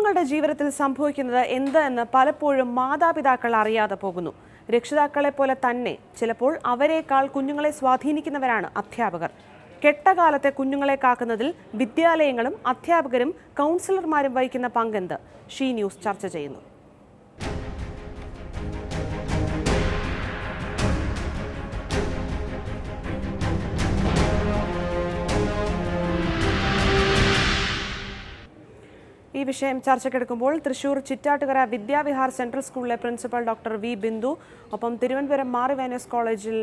കുഞ്ഞുങ്ങളുടെ ജീവിതത്തിൽ സംഭവിക്കുന്നത് എന്തെന്ന് പലപ്പോഴും മാതാപിതാക്കൾ അറിയാതെ പോകുന്നു. രക്ഷിതാക്കളെ പോലെ തന്നെ ചിലപ്പോൾ അവരെക്കാൾ കുഞ്ഞുങ്ങളെ സ്വാധീനിക്കുന്നവരാണ് അധ്യാപകർ. കെട്ടകാലത്തെ കുഞ്ഞുങ്ങളെ കാക്കുന്നതിൽ വിദ്യാലയങ്ങളും അധ്യാപകരും കൗൺസിലർമാരും വഹിക്കുന്ന പങ്കെന്ത്? ഷീ ന്യൂസ് ചർച്ച ചെയ്യുന്നു. ഈ വിഷയം ചർച്ചയ്ക്കെടുക്കുമ്പോൾ തൃശൂർ ചിറ്റാട്ടുകര വിദ്യാവിഹാർ സെൻട്രൽ സ്കൂളിലെ പ്രിൻസിപ്പൽ ഡോക്ടർ വി ബിന്ദു, ഒപ്പം തിരുവനന്തപുരം മാർ ഇവാനിയോസ് കോളേജിൽ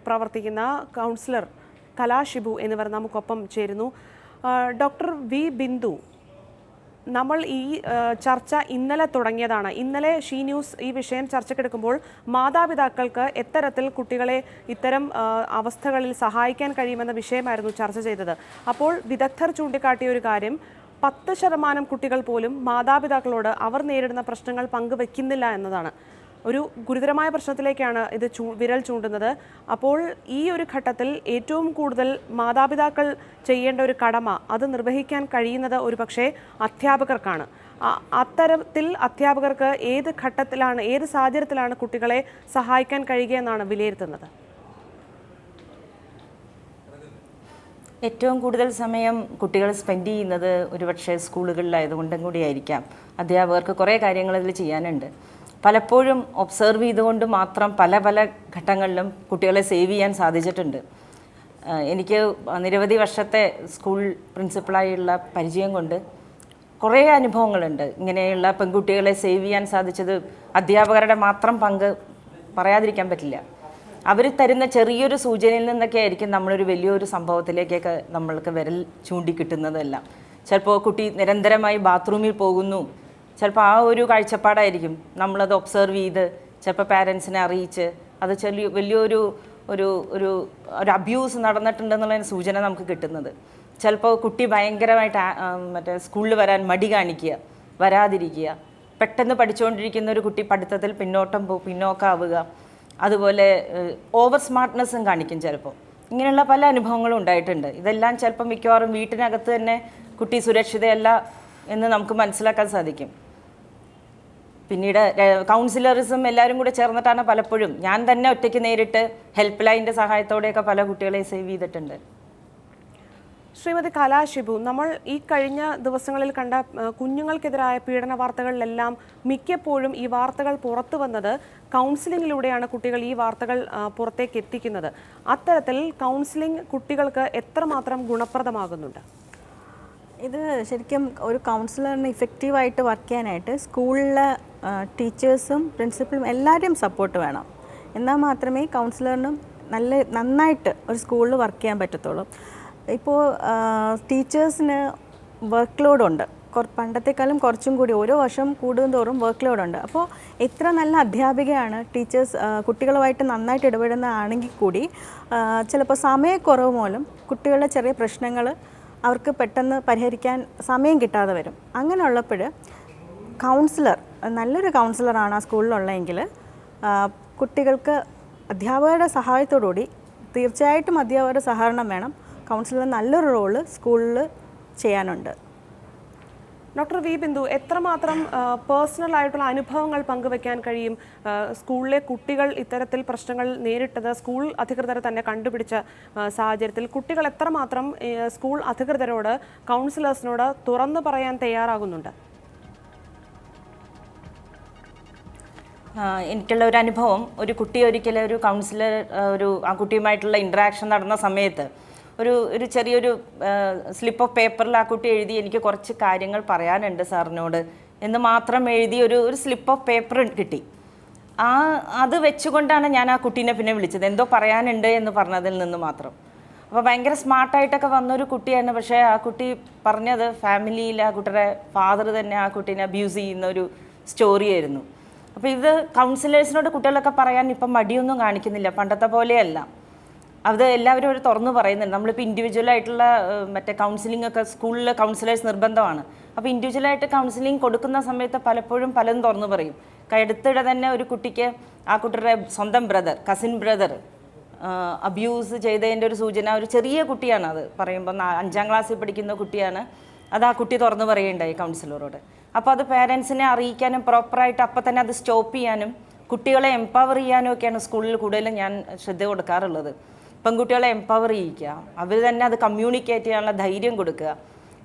പ്രവർത്തിക്കുന്ന കൗൺസിലർ കലാഷിബു എന്നിവർ നമുക്കൊപ്പം ചേരുന്നു. ഡോക്ടർ വി ബിന്ദു, നമ്മൾ ഈ ചർച്ച ഇന്നലെ തുടങ്ങിയതാണ്. ഇന്നലെ ഷീ ന്യൂസ് ഈ വിഷയം ചർച്ചയ്ക്കെടുക്കുമ്പോൾ മാതാപിതാക്കൾക്ക് എത്തരത്തിൽ കുട്ടികളെ ഇത്തരം അവസ്ഥകളിൽ സഹായിക്കാൻ കഴിയുമെന്ന വിഷയമായിരുന്നു ചർച്ച ചെയ്തത്. അപ്പോൾ വിദഗ്ധർ ചൂണ്ടിക്കാട്ടിയ ഒരു കാര്യം, 10% കുട്ടികൾ പോലും മാതാപിതാക്കളോട് അവർ നേരിടുന്ന പ്രശ്നങ്ങൾ പങ്കുവെക്കുന്നില്ല എന്നതാണ്. ഒരു ഗുരുതരമായ പ്രശ്നത്തിലേക്കാണ് ഇത് വിരൽ ചൂണ്ടുന്നത്. അപ്പോൾ ഈ ഒരു ഘട്ടത്തിൽ ഏറ്റവും കൂടുതൽ മാതാപിതാക്കൾ ചെയ്യേണ്ട ഒരു കടമ അത് നിർവഹിക്കാൻ കഴിയുന്നത് ഒരുപക്ഷെ അധ്യാപകർക്കാണ്. അത്തരത്തിൽ അധ്യാപകർക്ക് ഏത് ഘട്ടത്തിലാണ്, ഏത് സാഹചര്യത്തിലാണ് കുട്ടികളെ സഹായിക്കാൻ കഴിയുക എന്നാണ് വിലയിരുത്തുന്നത്? ഏറ്റവും കൂടുതൽ സമയം കുട്ടികൾ സ്പെൻഡ് ചെയ്യുന്നത് ഒരുപക്ഷെ സ്കൂളുകളിലായതുകൊണ്ടും കൂടിയായിരിക്കാം. അധ്യാപകർക്ക് കുറേ കാര്യങ്ങൾ ഇതിൽ ചെയ്യാനുണ്ട്. പലപ്പോഴും ഒബ്സർവ് ചെയ്തുകൊണ്ട് മാത്രം പല ഘട്ടങ്ങളിലും കുട്ടികളെ സേവ് ചെയ്യാൻ സാധിച്ചിട്ടുണ്ട്. എനിക്ക് നിരവധി വർഷത്തെ സ്കൂൾ പ്രിൻസിപ്പളായുള്ള പരിചയം കൊണ്ട് കുറേ അനുഭവങ്ങളുണ്ട്. ഇങ്ങനെയുള്ള പെൺകുട്ടികളെ സേവ് ചെയ്യാൻ സാധിച്ചത് അധ്യാപകരുടെ മാത്രം പങ്ക് പറയാതിരിക്കാൻ പറ്റില്ല. അവർ തരുന്ന ചെറിയൊരു സൂചനയിൽ നിന്നൊക്കെ ആയിരിക്കും നമ്മളൊരു വലിയൊരു സംഭവത്തിലേക്കൊക്കെ നമ്മൾക്ക് വിരൽ ചൂണ്ടിക്കിട്ടുന്നതെല്ലാം. ചിലപ്പോൾ കുട്ടി നിരന്തരമായി ബാത്റൂമിൽ പോകുന്നു, ചിലപ്പോൾ ആ ഒരു കാഴ്ചപ്പാടായിരിക്കും നമ്മളത് ഒബ്സർവ് ചെയ്ത് ചിലപ്പോൾ പാരൻസിനെ അറിയിച്ച് അത് വലിയൊരു ഒരു ഒരു ഒരു അബ്യൂസ് നടന്നിട്ടുണ്ടെന്നുള്ള സൂചന നമുക്ക് കിട്ടുന്നത്. ചിലപ്പോൾ കുട്ടി ഭയങ്കരമായിട്ട് സ്കൂളിൽ വരാൻ മടി കാണിക്കുക, വരാതിരിക്കുക, പെട്ടെന്ന് പഠിച്ചുകൊണ്ടിരിക്കുന്ന ഒരു കുട്ടി പഠിത്തത്തിൽ പിന്നോക്കാവുക, അതുപോലെ ഓവർ സ്മാർട്ട്നെസ്സും കാണിക്കും ചിലപ്പോൾ. ഇങ്ങനെയുള്ള പല അനുഭവങ്ങളും ഉണ്ടായിട്ടുണ്ട്. ഇതെല്ലാം ചിലപ്പം മിക്കവാറും വീട്ടിനകത്ത് തന്നെ കുട്ടി സുരക്ഷിതയല്ല എന്ന് നമുക്ക് മനസ്സിലാക്കാൻ സാധിക്കും. പിന്നീട് കൗൺസിലറിസം എല്ലാവരും കൂടെ ചേർന്നിട്ടാണ് പലപ്പോഴും, ഞാൻ തന്നെ ഒറ്റയ്ക്ക് നേരിട്ട് ഹെൽപ്പ് ലൈനിൻ്റെ സഹായത്തോടെയൊക്കെ പല കുട്ടികളെ സേവ് ചെയ്തിട്ടുണ്ട്. ശ്രീമതി കലാഷിബു, നമ്മൾ ഈ കഴിഞ്ഞ ദിവസങ്ങളിൽ കണ്ട കുഞ്ഞുങ്ങൾക്കെതിരായ പീഡന വാർത്തകളിലെല്ലാം മിക്കപ്പോഴും ഈ വാർത്തകൾ പുറത്തു വന്നത് കൗൺസിലിങ്ങിലൂടെയാണ് കുട്ടികൾ ഈ വാർത്തകൾ പുറത്തേക്ക് എത്തിക്കുന്നത്. അത്തരത്തിൽ കൗൺസിലിംഗ് കുട്ടികൾക്ക് എത്രമാത്രം ഗുണപ്രദമാകുന്നുണ്ട്? ഇത് ശരിക്കും ഒരു കൗൺസിലറിന് ഇഫക്റ്റീവായിട്ട് വർക്ക് ചെയ്യാനായിട്ട് സ്കൂളിലെ ടീച്ചേഴ്സും പ്രിൻസിപ്പലും എല്ലാവരുടെയും സപ്പോർട്ട് വേണം. എന്നാൽ മാത്രമേ കൗൺസിലറിനും നന്നായിട്ട് ഒരു സ്കൂളിൽ വർക്ക് ചെയ്യാൻ പറ്റത്തുള്ളൂ. ഇപ്പോൾ ടീച്ചേഴ്സിന് വർക്ക് ലോഡുണ്ട്, പണ്ടത്തെക്കാളും കുറച്ചും കൂടി ഓരോ വർഷം കൂടുന്തോറും വർക്ക് ലോഡുണ്ട്. അപ്പോൾ എത്ര നല്ല അധ്യാപികയാണ് ടീച്ചേഴ്സ് കുട്ടികളുമായിട്ട് നന്നായിട്ട് ഇടപെടുന്നതാണെങ്കിൽ കൂടി ചിലപ്പോൾ സമയക്കുറവ് മൂലം കുട്ടികളുടെ ചെറിയ പ്രശ്നങ്ങൾ അവർക്ക് പെട്ടെന്ന് പരിഹരിക്കാൻ സമയം കിട്ടാതെ വരും. അങ്ങനെയുള്ളപ്പോൾ കൗൺസിലർ, നല്ലൊരു കൗൺസിലറാണ് ആ സ്കൂളിലുള്ളതെങ്കിൽ കുട്ടികൾക്ക് അധ്യാപകരുടെ സഹായത്തോടുകൂടി, തീർച്ചയായിട്ടും അധ്യാപകരുടെ സഹകരണം വേണം, കൗൺസിലർ നല്ലൊരു റോള് സ്കൂളിൽ ചെയ്യാനുണ്ട്. ഡോക്ടർ വി ബിന്ദു, എത്രമാത്രം പേഴ്സണൽ ആയിട്ടുള്ള അനുഭവങ്ങൾ പങ്കുവെക്കാൻ കഴിയും? സ്കൂളിലെ കുട്ടികൾ ഇത്തരത്തിൽ പ്രശ്നങ്ങൾ നേരിട്ടത് സ്കൂൾ അധികൃതർ തന്നെ കണ്ടുപിടിച്ച സാഹചര്യത്തിൽ കുട്ടികൾ എത്രമാത്രം സ്കൂൾ അധികൃതരോട്, കൗൺസിലേഴ്സിനോട് തുറന്നു പറയാൻ തയ്യാറാകുന്നുണ്ട്? എനിക്കുള്ള ഒരു അനുഭവം, ഒരു കുട്ടി ഒരിക്കലും ഒരു കൗൺസിലർ ആ കുട്ടിയുമായിട്ടുള്ള ഇൻട്രാക്ഷൻ നടന്ന സമയത്ത് ഒരു ചെറിയൊരു സ്ലിപ്പ് ഓഫ് പേപ്പറിൽ ആ കുട്ടി എഴുതി, എനിക്ക് കുറച്ച് കാര്യങ്ങൾ പറയാനുണ്ട് സാറിനോട് എന്ന് മാത്രം എഴുതി ഒരു സ്ലിപ്പ് ഓഫ് പേപ്പർ കിട്ടി. അത് വെച്ചുകൊണ്ടാണ് ഞാൻ ആ കുട്ടീനെ പിന്നെ വിളിച്ചത്, എന്തോ പറയാനുണ്ട് എന്ന് പറഞ്ഞതിൽ നിന്ന് മാത്രം. അപ്പോൾ ഭയങ്കര സ്മാർട്ടായിട്ടൊക്കെ വന്നൊരു കുട്ടിയാണ്. പക്ഷേ ആ കുട്ടി പറഞ്ഞത് ഫാമിലിയിൽ ആ കുട്ടിയുടെ ഫാദർ തന്നെ ആ കുട്ടീനെ അബ്യൂസ് ചെയ്യുന്ന ഒരു സ്റ്റോറിയായിരുന്നു. അപ്പോൾ ഇത് കൗൺസിലേഴ്സിനോട് കുട്ടികളൊക്കെ പറയാൻ ഇപ്പം മടിയൊന്നും കാണിക്കുന്നില്ല, പണ്ടത്തെ പോലെയല്ല. അത് എല്ലാവരും ഒരു തുറന്നു പറയുന്നുണ്ട്. നമ്മളിപ്പോൾ ഇൻഡിവിജ്വലായിട്ടുള്ള കൗൺസിലിംഗ് ഒക്കെ സ്കൂളിൽ കൗൺസിലേഴ്സ് നിർബന്ധമാണ്. അപ്പോൾ ഇൻഡിവിജ്വലായിട്ട് കൗൺസിലിംഗ് കൊടുക്കുന്ന സമയത്ത് പലപ്പോഴും പലതും തുറന്നു പറയും. അടുത്തിടെ തന്നെ ഒരു കുട്ടിക്ക് ആ കുട്ടിയുടെ സ്വന്തം കസിൻ ബ്രദർ അബ്യൂസ് ചെയ്തതിൻ്റെ ഒരു സൂചന, ഒരു ചെറിയ കുട്ടിയാണ്, അത് പറയുമ്പോൾ 5ാം ക്ലാസ്സിൽ പഠിക്കുന്ന കുട്ടിയാണ്. അത് ആ കുട്ടി തുറന്നു പറയുണ്ടായി കൗൺസിലറോട്. അപ്പോൾ അത് പേരൻസിനെ അറിയിക്കാനും പ്രോപ്പറായിട്ട് അപ്പം തന്നെ അത് സ്റ്റോപ്പ് ചെയ്യാനും കുട്ടികളെ എംപവർ ചെയ്യാനും ഒക്കെയാണ് സ്കൂളിൽ കൂടുതലും ഞാൻ ശ്രദ്ധ കൊടുക്കാറുള്ളത്. പെൺകുട്ടികളെ എംപവർ ചെയ്യിക്കുക, അവർ തന്നെ അത് കമ്മ്യൂണിക്കേറ്റ് ചെയ്യാനുള്ള ധൈര്യം കൊടുക്കുക.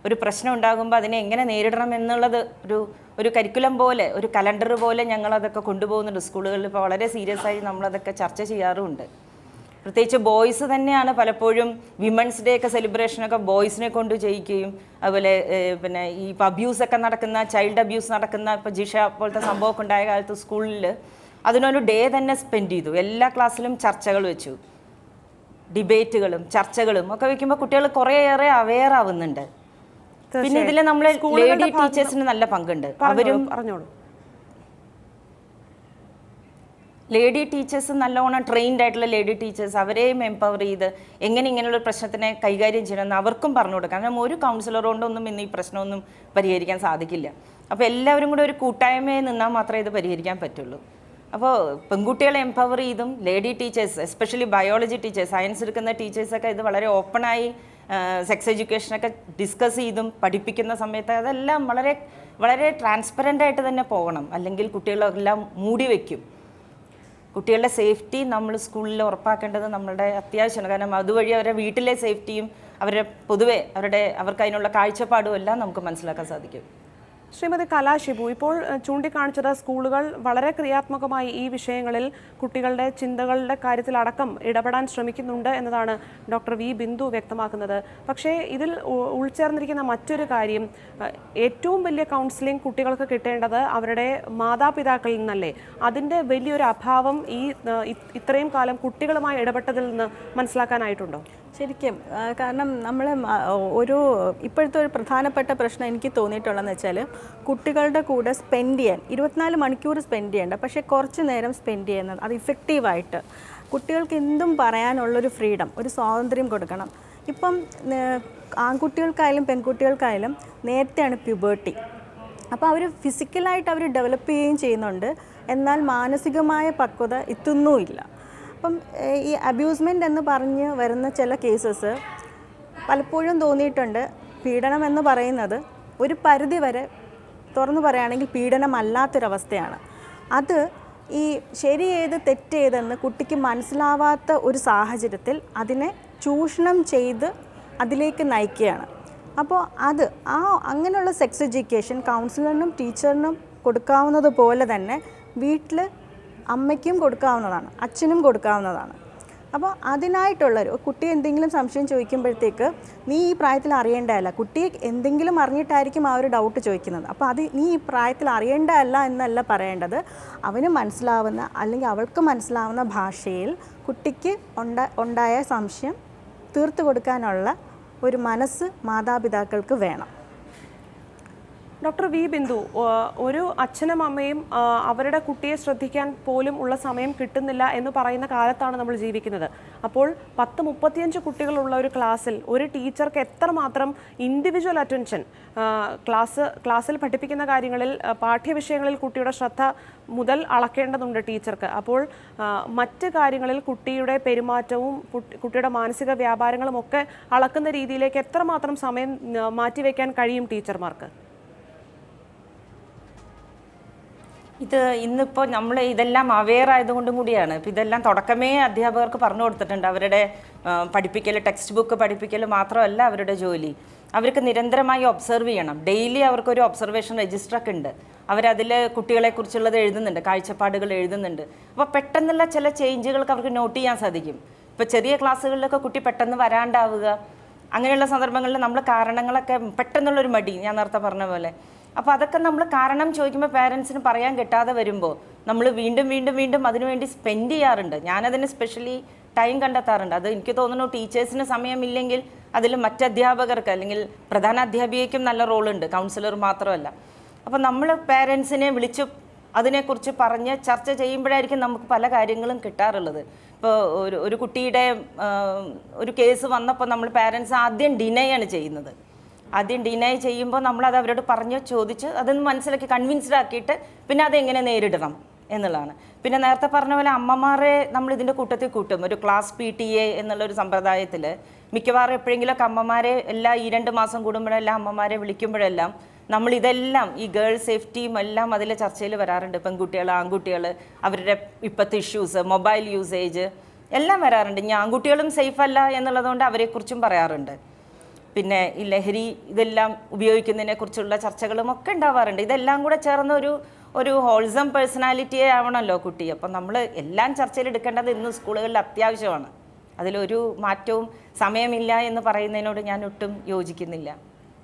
ഒരു പ്രശ്നം ഉണ്ടാകുമ്പോൾ അതിനെ എങ്ങനെ നേരിടണം എന്നുള്ളത് ഒരു കരിക്കുലം പോലെ, ഒരു കലണ്ടർ പോലെ ഞങ്ങളതൊക്കെ കൊണ്ടുപോകുന്നുണ്ട് സ്കൂളുകളിൽ. ഇപ്പോൾ വളരെ സീരിയസ് ആയി നമ്മളതൊക്കെ ചർച്ച ചെയ്യാറുമുണ്ട്. പ്രത്യേകിച്ച് ബോയ്സ് തന്നെയാണ് പലപ്പോഴും വിമൻസ് ഡേ ഒക്കെ സെലിബ്രേഷനൊക്കെ ബോയ്സിനെ കൊണ്ട് ചെയ്യിക്കുകയും അതുപോലെ പിന്നെ ഈ ഇപ്പോൾ അബ്യൂസൊക്കെ നടക്കുന്ന, ചൈൽഡ് അബ്യൂസ് നടക്കുന്ന, ഇപ്പോൾ ജിഷ പോലത്തെ സംഭവമൊക്കെ ഉണ്ടായ കാലത്ത് സ്കൂളിൽ അതിനൊരു ഡേ തന്നെ സ്പെൻഡ് ചെയ്തു. എല്ലാ ക്ലാസ്സിലും ചർച്ചകൾ വെച്ചു, ഡിബേറ്റുകളും ചർച്ചകളും ഒക്കെ വെക്കുമ്പോൾ കുട്ടികൾ കുറേയേറെ അവെയർ ആവുന്നുണ്ട്. പിന്നെ ഇതിൽ നമ്മൾ ലേഡി ടീച്ചേഴ്സിന് നല്ല പങ്കുണ്ട്. അവരും ലേഡി ടീച്ചേഴ്സ് നല്ലോണം ട്രെയിൻഡ് ആയിട്ടുള്ള ലേഡി ടീച്ചേഴ്സ്, അവരെയും എംപവർ ചെയ്ത് എങ്ങനെ ഇങ്ങനെയുള്ള പ്രശ്നത്തിനെ കൈകാര്യം ചെയ്യണമെന്ന് അവർക്കും പറഞ്ഞു കൊടുക്കാം. കാരണം ഒരു കൗൺസിലർ കൊണ്ടൊന്നും ഇന്ന് ഈ പ്രശ്നമൊന്നും പരിഹരിക്കാൻ സാധിക്കില്ല. അപ്പോൾ എല്ലാവരും കൂടെ ഒരു കൂട്ടായ്മയിൽ നിന്നാൽ മാത്രമേ ഇത് പരിഹരിക്കാൻ പറ്റുള്ളൂ. അപ്പോൾ പെൺകുട്ടികളെ എംപവർ ചെയ്തും lady teachers, especially biology teachers, science എടുക്കുന്ന ടീച്ചേഴ്സൊക്കെ ഇത് വളരെ ഓപ്പണായി സെക്സ് എഡ്യൂക്കേഷനൊക്കെ ഡിസ്കസ് ചെയ്തും പഠിപ്പിക്കുന്ന സമയത്ത് അതെല്ലാം വളരെ വളരെ ട്രാൻസ്പെറൻ്റ് ആയിട്ട് തന്നെ പോകണം. അല്ലെങ്കിൽ കുട്ടികളെല്ലാം മൂടി വയ്ക്കും. കുട്ടികളുടെ സേഫ്റ്റി നമ്മൾ സ്കൂളിൽ ഉറപ്പാക്കേണ്ടത് നമ്മളുടെ അത്യാവശ്യമാണ്. കാരണം അതുവഴി അവരുടെ വീട്ടിലെ സേഫ്റ്റിയും അവരുടെ പൊതുവെ അവർക്ക് അതിനുള്ള കാഴ്ചപ്പാടും എല്ലാം നമുക്ക് മനസ്സിലാക്കാൻ സാധിക്കും. ശ്രീമതി കലാശിബു, ഇപ്പോൾ ചൂണ്ടിക്കാണിച്ചത് സ്കൂളുകൾ വളരെ ക്രിയാത്മകമായി ഈ വിഷയങ്ങളിൽ കുട്ടികളുടെ ചിന്തകളുടെ കാര്യത്തിലടക്കം ഇടപെടാൻ ശ്രമിക്കുന്നുണ്ട് എന്നതാണ് ഡോക്ടർ വി ബിന്ദു വ്യക്തമാക്കുന്നത്. പക്ഷേ ഇതിൽ ഉൾച്ചേർന്നിരിക്കുന്ന മറ്റൊരു കാര്യം, ഏറ്റവും വലിയ കൗൺസിലിംഗ് കുട്ടികൾക്ക് കിട്ടേണ്ടത് അവരുടെ മാതാപിതാക്കളിൽ നിന്നല്ലേ? അതിൻ്റെ വലിയൊരു അഭാവം ഇത്രയും കാലം കുട്ടികളുമായി ഇടപെട്ടതിൽ നിന്ന് മനസ്സിലാക്കാനായിട്ടുണ്ടോ? ശരിക്കും കാരണം നമ്മൾ ഇപ്പോഴത്തെ ഒരു പ്രധാനപ്പെട്ട പ്രശ്നം എനിക്ക് തോന്നിയിട്ടുള്ളതെന്ന് വെച്ചാൽ, കുട്ടികളുടെ കൂടെ സ്പെൻഡ് ചെയ്യാൻ 24 മണിക്കൂർ സ്പെൻഡ് ചെയ്യേണ്ട, പക്ഷേ കുറച്ച് നേരം സ്പെൻഡ് ചെയ്യുന്നത് അത് ഇഫക്റ്റീവായിട്ട് കുട്ടികൾക്ക് എന്തും പറയാനുള്ളൊരു ഫ്രീഡം, ഒരു സ്വാതന്ത്ര്യം കൊടുക്കണം. ഇപ്പം ആൺകുട്ടികൾക്കായാലും പെൺകുട്ടികൾക്കായാലും നേരത്തെയാണ് പ്യൂബേർട്ടി. അപ്പോൾ അവർ ഫിസിക്കലായിട്ട് അവർ ഡെവലപ്പ് ചെയ്യുകയും ചെയ്യുന്നുണ്ട്, എന്നാൽ മാനസികമായ പക്വത എത്തുന്നുമില്ല. അപ്പം ഈ അബ്യൂസ്മെൻ്റ് എന്ന് പറഞ്ഞ് വരുന്ന ചില കേസസ് പലപ്പോഴും തോന്നിയിട്ടുണ്ട്, പീഡനം എന്ന് പറയുന്നത് ഒരു പരിധി വരെ തുറന്നു പറയുകയാണെങ്കിൽ പീഡനമല്ലാത്തൊരവസ്ഥയാണ്. അത് ഈ ശരി ഏത് തെറ്റേതെന്ന് കുട്ടിക്ക് മനസ്സിലാവാത്ത ഒരു സാഹചര്യത്തിൽ അതിനെ ചൂഷണം ചെയ്ത് അതിലേക്ക് നയിക്കുകയാണ്. അപ്പോൾ അങ്ങനെയുള്ള സെക്സ് എഡ്യൂക്കേഷൻ കൗൺസിലറിനും ടീച്ചറിനും കൊടുക്കാവുന്നത് പോലെ തന്നെ വീട്ടിൽ അമ്മയ്ക്കും കൊടുക്കാവുന്നതാണ്, അച്ഛനും കൊടുക്കാവുന്നതാണ്. അപ്പോൾ അതിനായിട്ടുള്ളൊരു കുട്ടി എന്തെങ്കിലും സംശയം ചോദിക്കുമ്പോഴത്തേക്ക് നീ ഈ പ്രായത്തിൽ അറിയേണ്ടതല്ല, കുട്ടി എന്തെങ്കിലും അറിഞ്ഞിട്ടായിരിക്കും ആ ഒരു ഡൗട്ട് ചോദിക്കുന്നത്. അപ്പോൾ നീ ഈ പ്രായത്തിൽ അറിയേണ്ടതല്ല എന്നല്ല പറയേണ്ടത്, അവന് മനസ്സിലാവുന്ന അല്ലെങ്കിൽ അവൾക്ക് മനസ്സിലാവുന്ന ഭാഷയിൽ കുട്ടിക്ക് ഉണ്ടായ സംശയം തീർത്തു കൊടുക്കാനുള്ള ഒരു മനസ്സ് മാതാപിതാക്കൾക്ക് വേണം. ഡോക്ടർ വി ബിന്ദു, ഒരു അച്ഛനും അമ്മയും അവരുടെ കുട്ടിയെ ശ്രദ്ധിക്കാൻ പോലും ഉള്ള സമയം കിട്ടുന്നില്ല എന്ന് പറയുന്ന കാലത്താണ് നമ്മൾ ജീവിക്കുന്നത്. അപ്പോൾ 10-35 കുട്ടികളുള്ള ഒരു ക്ലാസ്സിൽ ഒരു ടീച്ചർക്ക് എത്രമാത്രം ഇൻഡിവിജ്വൽ അറ്റൻഷൻ ക്ലാസ്സിൽ പഠിപ്പിക്കുന്ന കാര്യങ്ങളിൽ, പാഠ്യവിഷയങ്ങളിൽ കുട്ടിയുടെ ശ്രദ്ധ മുതൽ അളക്കേണ്ടതുണ്ട് ടീച്ചർക്ക്. അപ്പോൾ മറ്റ് കാര്യങ്ങളിൽ കുട്ടിയുടെ പെരുമാറ്റവും കുട്ടിയുടെ മാനസിക വ്യാപാരങ്ങളും ഒക്കെ അളക്കുന്ന രീതിയിലേക്ക് എത്രമാത്രം സമയം മാറ്റിവെക്കാൻ കഴിയും ടീച്ചർമാർക്ക്? ഇന്നിപ്പോൾ നമ്മൾ ഇതെല്ലാം അവെയർ ആയതുകൊണ്ടും കൂടിയാണ്. ഇപ്പോൾ ഇതെല്ലാം തുടക്കമേ അധ്യാപകർക്ക് പറഞ്ഞു കൊടുത്തിട്ടുണ്ട്. അവരുടെ പഠിപ്പിക്കൽ, ടെക്സ്റ്റ് ബുക്ക് പഠിപ്പിക്കൽ മാത്രമല്ല അവരുടെ ജോലി. അവർക്ക് നിരന്തരമായി ഒബ്സർവ് ചെയ്യണം. ഡെയിലി അവർക്കൊരു ഒബ്സർവേഷൻ രജിസ്റ്ററൊക്കെ ഉണ്ട്. അവരതിൽ കുട്ടികളെക്കുറിച്ചുള്ളത് എഴുതുന്നുണ്ട്, കാഴ്ചപ്പാടുകൾ എഴുതുന്നുണ്ട്. അപ്പോൾ പെട്ടെന്നുള്ള ചില ചേഞ്ചുകൾക്ക് അവർക്ക് നോട്ട് ചെയ്യാൻ സാധിക്കും. ഇപ്പോൾ ചെറിയ ക്ലാസ്സുകളിലൊക്കെ കുട്ടി പെട്ടെന്ന് വരാണ്ടാവുക, അങ്ങനെയുള്ള സന്ദർഭങ്ങളിൽ നമ്മൾ കാരണങ്ങളൊക്കെ പെട്ടെന്നുള്ളൊരു മടി, ഞാൻ നേരത്തെ പറഞ്ഞ പോലെ. അപ്പോൾ അതൊക്കെ നമ്മൾ കാരണം ചോദിക്കുമ്പോൾ പേരൻസിന് പറയാൻ കിട്ടാതെ വരുമ്പോൾ നമ്മൾ വീണ്ടും വീണ്ടും വീണ്ടും അതിനുവേണ്ടി സ്പെൻഡ് ചെയ്യാറുണ്ട്. ഞാനതിന് സ്പെഷ്യലി ടൈം കണ്ടെത്താറുണ്ട്. അത് എനിക്ക് തോന്നുന്നു ടീച്ചേഴ്സിന് സമയമില്ലെങ്കിൽ അതിൽ മറ്റധ്യാപകർക്ക് അല്ലെങ്കിൽ പ്രധാന അധ്യാപികയ്ക്കും നല്ല റോളുണ്ട്, കൗൺസിലർ മാത്രമല്ല. അപ്പോൾ നമ്മൾ പേരൻസിനെ വിളിച്ച് അതിനെക്കുറിച്ച് പറഞ്ഞ് ചർച്ച ചെയ്യുമ്പോഴായിരിക്കും നമുക്ക് പല കാര്യങ്ങളും കിട്ടാറുള്ളത്. ഇപ്പോൾ ഒരു കുട്ടിയുടെ ഒരു കേസ് വന്നപ്പോൾ നമ്മൾ പേരൻസ് ആദ്യം ഡിനൈ ആണ് ചെയ്യുന്നത്. ആദ്യം ഡിനൈ ചെയ്യുമ്പോൾ നമ്മളത് അവരോട് പറഞ്ഞ് ചോദിച്ച് അതൊന്ന് മനസ്സിലാക്കി കൺവിൻസ്ഡ് ആക്കിയിട്ട് പിന്നെ അതെങ്ങനെ നേരിടണം എന്നുള്ളതാണ്. പിന്നെ നേരത്തെ പറഞ്ഞ പോലെ അമ്മമാരെ നമ്മൾ ഇതിൻ്റെ കൂട്ടത്തിൽ കൂട്ടും. ഒരു ക്ലാസ് PTA എന്നുള്ളൊരു സമ്പ്രദായത്തിൽ മിക്കവാറും എപ്പോഴെങ്കിലുമൊക്കെ അമ്മമാരെ ഈ 2 മാസം കൂടുമ്പോഴെല്ലാം അമ്മമാരെ വിളിക്കുമ്പോഴെല്ലാം നമ്മൾ ഇതെല്ലാം ഈ ഗേൾ സേഫ്റ്റിയും എല്ലാം അതിൽ ചർച്ചയിൽ വരാറുണ്ട്. പെൺകുട്ടികൾ, ആൺകുട്ടികൾ, അവരുടെ ഇപ്പോഴത്തെ ഇഷ്യൂസ്, മൊബൈൽ യൂസേജ് എല്ലാം വരാറുണ്ട്. ഇനി ആൺകുട്ടികളും സേഫ് അല്ല എന്നുള്ളതുകൊണ്ട് അവരെക്കുറിച്ചും പറയാറുണ്ട്. പിന്നെ ഈ ലഹരി ഇതെല്ലാം ഉപയോഗിക്കുന്നതിനെ കുറിച്ചുള്ള ചർച്ചകളും ഒക്കെ ഉണ്ടാവാറുണ്ട്. ഇതെല്ലാം കൂടെ ചേർന്ന ഒരു ഹോൾസം പേഴ്സണാലിറ്റിയെ ആവണമല്ലോ കുട്ടി. അപ്പം നമ്മൾ എല്ലാം ചർച്ചയിൽ എടുക്കേണ്ടത് ഇന്ന് സ്കൂളുകളിൽ അത്യാവശ്യമാണ്. അതിലൊരു മാറ്റവും സമയമില്ല എന്ന് പറയുന്നതിനോട് ഞാൻ ഒട്ടും യോജിക്കുന്നില്ല.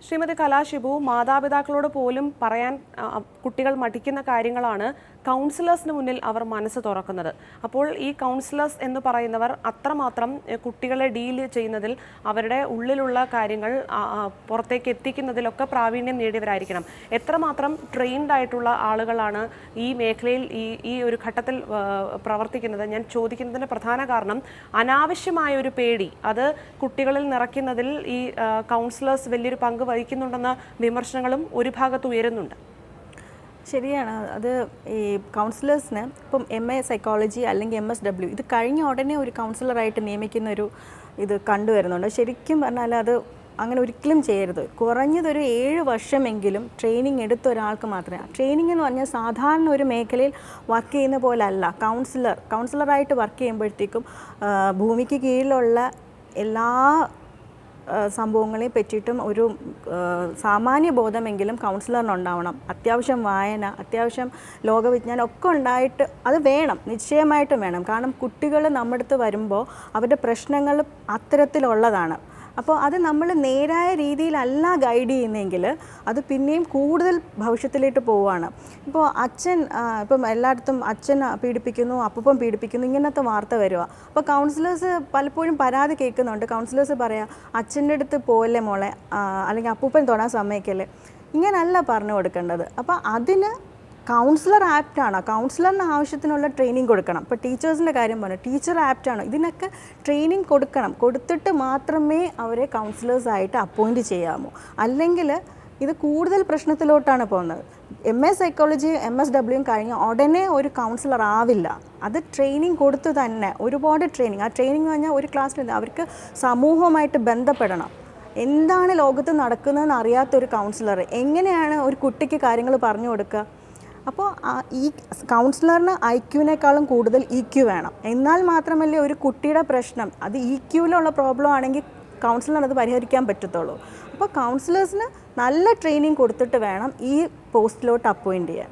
ശ്രീമതി കലാശിബു, മാതാപിതാക്കളോട് പോലും പറയാൻ കുട്ടികൾ മടിക്കുന്ന കാര്യങ്ങളാണ് കൗൺസിലേഴ്സിന് മുന്നിൽ അവർ മനസ്സ് തുറക്കുന്നത്. അപ്പോൾ ഈ കൗൺസിലേഴ്സ് എന്ന് പറയുന്നവർ അത്രമാത്രം കുട്ടികളെ ഡീൽ ചെയ്യുന്നതിൽ, അവരുടെ ഉള്ളിലുള്ള കാര്യങ്ങൾ പുറത്തേക്ക് എത്തിക്കുന്നതിലൊക്കെ പ്രാവീണ്യം നേടിയവരായിരിക്കണം. എത്രമാത്രം ട്രെയിൻഡ് ആയിട്ടുള്ള ആളുകളാണ് ഈ മേഖലയിൽ ഈ ഒരു ഘട്ടത്തിൽ പ്രവർത്തിക്കുന്നത്? ഞാൻ ചോദിക്കുന്നതിൻ്റെ പ്രധാന കാരണം അനാവശ്യമായ ഒരു പേടി അത് കുട്ടികളിൽ നിറയ്ക്കുന്നതിൽ ഈ കൗൺസിലേഴ്സ് വലിയൊരു പങ്ക് വഹിക്കുന്നുണ്ടെന്ന വിമർശനങ്ങളും ഒരു ഭാഗത്ത് ഉയരുന്നുണ്ട്. ശരിയാണ്. അത് ഈ കൗൺസിലേഴ്സിന് ഇപ്പം MA സൈക്കോളജി അല്ലെങ്കിൽ MSW ഇത് കഴിഞ്ഞ ഉടനെ ഒരു കൗൺസിലറായിട്ട് നിയമിക്കുന്ന ഒരു ഇത് കണ്ടുവരുന്നുണ്ട്. ശരിക്കും പറഞ്ഞാൽ അത് അങ്ങനെ ഒരിക്കലും ചെയ്യരുത്. കുറഞ്ഞതൊരു 7 വർഷമെങ്കിലും ട്രെയിനിങ് എടുത്ത ഒരാൾക്ക് മാത്രമേ. ട്രെയിനിങ് എന്ന് പറഞ്ഞാൽ സാധാരണ ഒരു മേഖലയിൽ വർക്ക് ചെയ്യുന്ന പോലെ അല്ല. കൗൺസിലറായിട്ട് വർക്ക് ചെയ്യുമ്പോഴത്തേക്കും ഭൂമിക്ക് കീഴിലുള്ള എല്ലാ സംഭവങ്ങളെ പറ്റിയിട്ടും ഒരു സാമാന്യ ബോധമെങ്കിലും കൗൺസിലറിനുണ്ടാവണം. അത്യാവശ്യം വായന, അത്യാവശ്യം ലോകവിജ്ഞാനം ഒക്കെ ഉണ്ടായിട്ട് അത് വേണം, നിശ്ചയമായിട്ടും വേണം. കാരണം കുട്ടികൾ നമ്മുടെ അടുത്ത് വരുമ്പോൾ അവരുടെ പ്രശ്നങ്ങൾ അത്തരത്തിലുള്ളതാണ്. അപ്പോൾ അത് നമ്മൾ നേരായ രീതിയിലല്ല ഗൈഡ് ചെയ്യുന്നതെങ്കിൽ അത് പിന്നെയും കൂടുതൽ ഭവിഷ്യത്തിലേക്ക് പോവുകയാണ്. ഇപ്പോൾ ഇപ്പം എല്ലായിടത്തും അച്ഛൻ പീഡിപ്പിക്കുന്നു, അപ്പൂപ്പൻ പീഡിപ്പിക്കുന്നു, ഇങ്ങനത്തെ വാർത്ത വരിക. അപ്പോൾ കൗൺസിലേഴ്സ് പലപ്പോഴും പരാതി കേൾക്കുന്നുണ്ട്. കൗൺസിലേഴ്സ് പറയാം, അച്ഛൻ്റെ അടുത്ത് പോകല്ലേ മോളെ, അല്ലെങ്കിൽ അപ്പൂപ്പൻ തൊടാൻ സമ്മതിക്കല്ലേ. ഇങ്ങനല്ല പറഞ്ഞു കൊടുക്കേണ്ടത്. അപ്പോൾ അതിന് കൗൺസിലർ ആപ്റ്റാണ്. കൗൺസിലറിന് ആവശ്യത്തിനുള്ള ട്രെയിനിങ് കൊടുക്കണം. ഇപ്പോൾ ടീച്ചേഴ്സിൻ്റെ കാര്യം പറഞ്ഞു, ടീച്ചർ ആപ്റ്റാണ്. ഇതിനൊക്കെ ട്രെയിനിങ് കൊടുക്കണം. കൊടുത്തിട്ട് മാത്രമേ അവരെ കൗൺസിലേഴ്സായിട്ട് അപ്പോയിൻറ്റ് ചെയ്യാമോ. അല്ലെങ്കിൽ ഇത് കൂടുതൽ പ്രശ്നത്തിലോട്ടാണ് പോകുന്നത്. MA സൈക്കോളജി MSW കഴിഞ്ഞ ഉടനെ ഒരു കൗൺസിലർ ആവില്ല. അത് ട്രെയിനിങ് കൊടുത്തു തന്നെ, ഒരുപാട് ട്രെയിനിങ്. ആ ട്രെയിനിങ് എന്ന് പറഞ്ഞാൽ ഒരു ക്ലാസ്സിൽ അവർക്ക് സമൂഹവുമായിട്ട് ബന്ധപ്പെടണം. എന്താണ് ലോകത്ത് നടക്കുന്നതെന്ന് അറിയാത്തൊരു കൗൺസിലർ എങ്ങനെയാണ് ഒരു കുട്ടിക്ക് കാര്യങ്ങൾ പറഞ്ഞു കൊടുക്കുക? അപ്പോൾ ഈ കൗൺസിലറിന് IQനേക്കാളും കൂടുതൽ EQ വേണം. എന്നാൽ മാത്രമല്ലേ ഒരു കുട്ടിയുടെ പ്രശ്നം അത് EQയിലുള്ള പ്രോബ്ലം ആണെങ്കിൽ കൗൺസിലറിന് അത് പരിഹരിക്കാൻ പറ്റത്തുള്ളൂ. അപ്പോൾ കൗൺസിലേഴ്സിന് നല്ല ട്രെയിനിങ് കൊടുത്തിട്ട് വേണം ഈ പോസ്റ്റിലോട്ട് അപ്പോയിൻറ്റ് ചെയ്യാൻ.